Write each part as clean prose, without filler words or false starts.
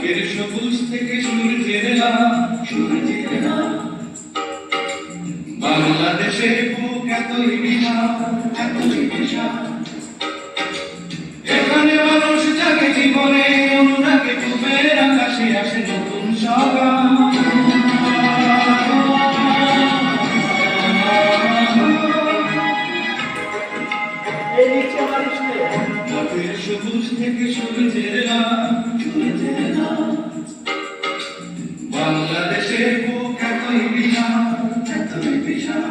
মাঠের সবুজ থেকে সূর্যের আলো, বাংলাদেশের বুক এতই বিশাল, এতই বিশাল। এখানে মানুষ জাগে জীবনে অনুরাগে পূবের আকাশে আসে নতুন সকাল। মাঠের সবুজ থেকে সূর্যের আলো, বাংলাদেশের বুক এতই বিশাল, এতই বিশাল।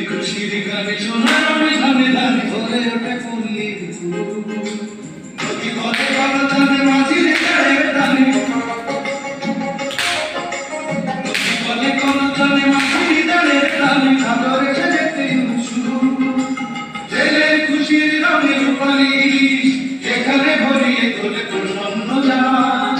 খুশির গানে সোনার ধানে ধানে ভরে ওঠে পল্লীর নদী বলে গণধানে মাঝির গায়ের ধানে, নদী বলে গণধানে মাঝির গায়ের ধানে, সাগরে যেতে শুরু জেলের খুশির রঙে রূপালি এখানে ভরিয়ে তোলে প্রসন্ন জান।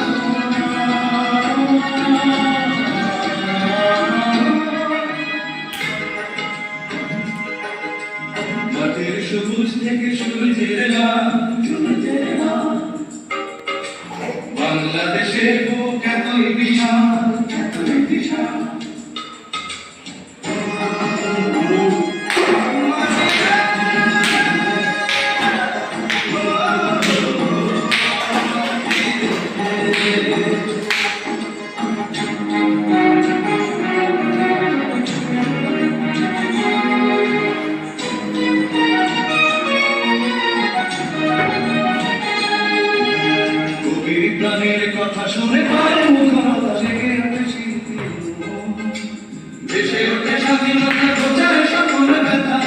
মাঠের সবুজ থেকে সূর্যের আলো, বাংলাদেশের বুক এতই বিশাল, এতই বিশাল। প্রাণের কথা শুনে পারে মুখরতা জেগে ওঠে স্মৃতি, ভেসে ওঠে স্বাধীনতা প্রচারে সকল ব্যথা,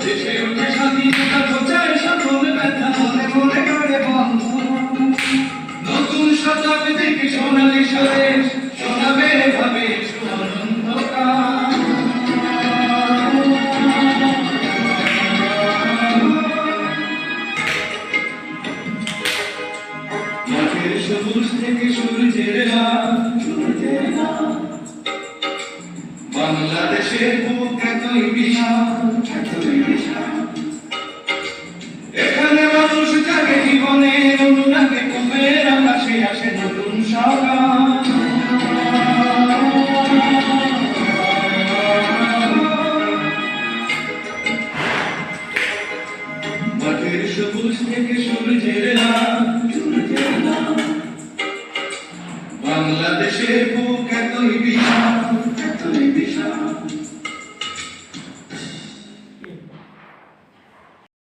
ভেসে ওঠে স্বাধীনতা প্রচারে সকল ব্যথা। মনে মনে করে বন্ধ নতুন শতাব্দীকে সোনালি স্বরে শোনাবে ভাবে সুনন্দকার। মাঠের সবুজ থেকে সূর্যের আলো, বাংলাদেশের বুক এতই বিশাল, এতই বিশাল। এখানে মানুষ জাগে জীবনে অনুরাগে পূবের আকাশে আসে নতুন সকাল। মাঠের সবুজ থেকে সূর্যের আলো, বাংলাদেশের বুক এতই বিশাল, এতই বিশাল।